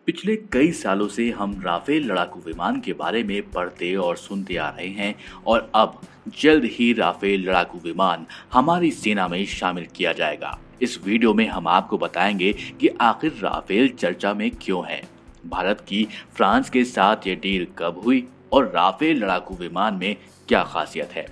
पिछले कई सालों से हम राफेल लड़ाकू विमान के बारे में पढ़ते और सुनते आ रहे हैं और अब जल्द ही राफेल लड़ाकू विमान हमारी सेना में शामिल किया जाएगा। इस वीडियो में हम आपको बताएंगे कि आखिर राफेल चर्चा में क्यों है, भारत की फ्रांस के साथ ये डील कब हुई और राफेल लड़ाकू विमान में क्या खासियत है।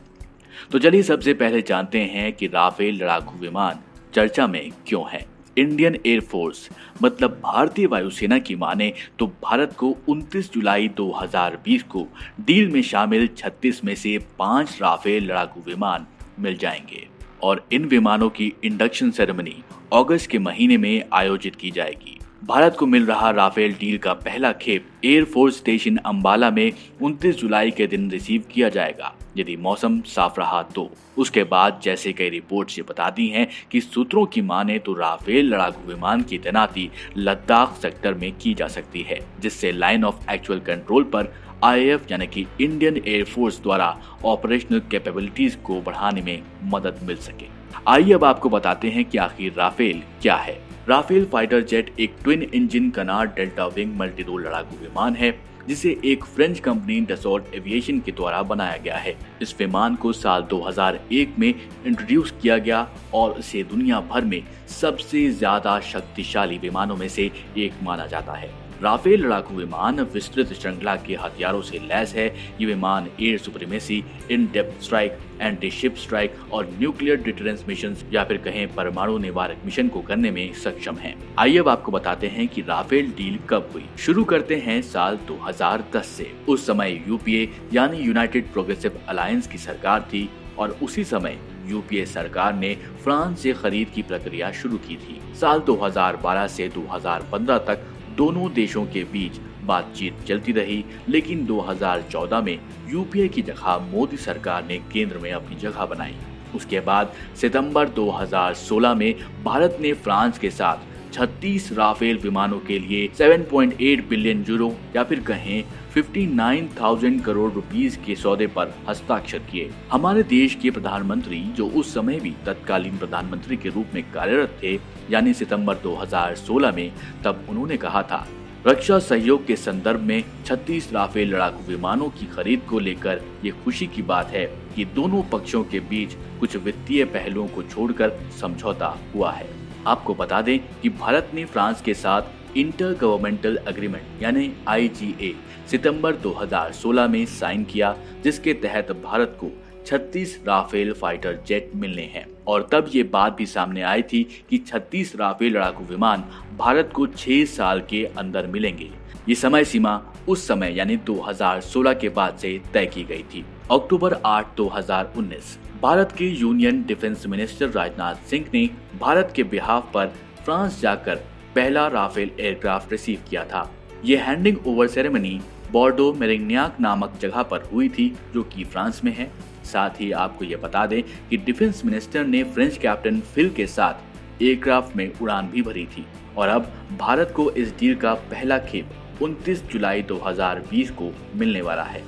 तो चलिए सबसे पहले जानते हैं कि राफेल लड़ाकू विमान चर्चा में क्यों है। इंडियन एयरफोर्स मतलब भारतीय वायुसेना की माने तो भारत को 29 जुलाई 2020 को डील में शामिल 36 में से 5 राफेल लड़ाकू विमान मिल जाएंगे और इन विमानों की इंडक्शन सेरेमनी अगस्त के महीने में आयोजित की जाएगी। भारत को मिल रहा राफेल डील का पहला खेप एयरफोर्स स्टेशन अंबाला में 29 जुलाई के दिन रिसीव किया जाएगा। यदि मौसम साफ रहा तो उसके बाद जैसे कई रिपोर्ट्स ये बताती हैं कि सूत्रों की माने तो राफेल लड़ाकू विमान की तैनाती लद्दाख सेक्टर में की जा सकती है, जिससे लाइन ऑफ एक्चुअल कंट्रोल पर आईएएफ यानी कि इंडियन एयरफोर्स द्वारा ऑपरेशनल कैपेबिलिटीज को बढ़ाने में मदद मिल सके। आइए अब आपको बताते हैं कि आखिर राफेल क्या है। राफेल फाइटर जेट एक twin engine canard delta wing multi role लड़ाकू विमान है जिसे एक फ्रेंच कंपनी डसॉल्ट एविएशन के द्वारा बनाया गया है। इस विमान को साल 2001 में इंट्रोड्यूस किया गया और इसे दुनिया भर में सबसे ज्यादा शक्तिशाली विमानों में से एक माना जाता है। राफेल लड़ाकू विमान विस्तृत श्रृंखला के हथियारों से लैस है। ये विमान air supremacy, in depth strike, anti ship strike और न्यूक्लियर डिटरेंस मिशन या फिर कहें परमाणु निवारक मिशन को करने में सक्षम है। आइए अब आपको बताते हैं कि राफेल डील कब हुई। शुरू करते हैं साल 2010 से। उस समय यूपीए यानी यूनाइटेड प्रोग्रेसिव अलायंस की सरकार थी और उसी समय यूपीए सरकार ने फ्रांस से खरीद की प्रक्रिया शुरू की थी। साल 2012 से 2015 तक दोनों देशों के बीच बातचीत चलती रही, लेकिन 2014 में यूपीए की जगह मोदी सरकार ने केंद्र में अपनी जगह बनाई। उसके बाद सितंबर 2016 में भारत ने फ्रांस के साथ 36 राफेल विमानों के लिए 7.8 बिलियन यूरो या फिर कहें 59,000 करोड़ रुपीस के सौदे पर हस्ताक्षर किए। हमारे देश के प्रधानमंत्री जो उस समय भी तत्कालीन प्रधानमंत्री के रूप में कार्यरत थे यानी सितंबर 2016 में, तब उन्होंने कहा था रक्षा सहयोग के संदर्भ में 36 राफेल लड़ाकू विमानों की खरीद को लेकर ये खुशी की बात है कि दोनों पक्षों के बीच कुछ वित्तीय पहलुओं को छोड़कर समझौता हुआ है। आपको बता दें कि भारत ने फ्रांस के साथ इंटर गवर्नमेंटल एग्रीमेंट यानी आईजीए सितंबर 2016 में साइन किया, जिसके तहत भारत को 36 राफेल फाइटर जेट मिलने हैं और तब ये बात भी सामने आई थी कि 36 राफेल लड़ाकू विमान भारत को 6 साल के अंदर मिलेंगे। ये समय सीमा उस समय यानी 2016 के बाद से तय की गई थी। अक्टूबर 8, 2019 भारत के union defence minister Rajnath Singh ने भारत के बिहाफ पर फ्रांस जाकर पहला राफेल एयरक्राफ्ट रिसीव किया था। ये हैंडिंग ओवर सेरेमनी बोर्डो मेरिग्नाक नामक जगह पर हुई थी जो कि फ्रांस में है। साथ ही आपको ये बता दें कि डिफेंस मिनिस्टर ने फ्रेंच कैप्टन फिल के साथ एयरक्राफ्ट में उड़ान भी भरी थी और अब भारत को इस डील का पहला खेप 29 जुलाई 2020 को मिलने वाला है।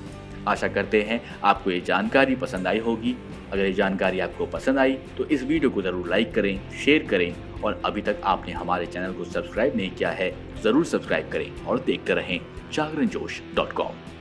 आशा करते हैं आपको ये जानकारी पसंद आई होगी। अगर ये जानकारी आपको पसंद आई तो इस वीडियो को जरूर लाइक करें, शेयर करें और अभी तक आपने हमारे चैनल को सब्सक्राइब नहीं किया है जरूर सब्सक्राइब करें और देखते रहें जागरणजोश.com।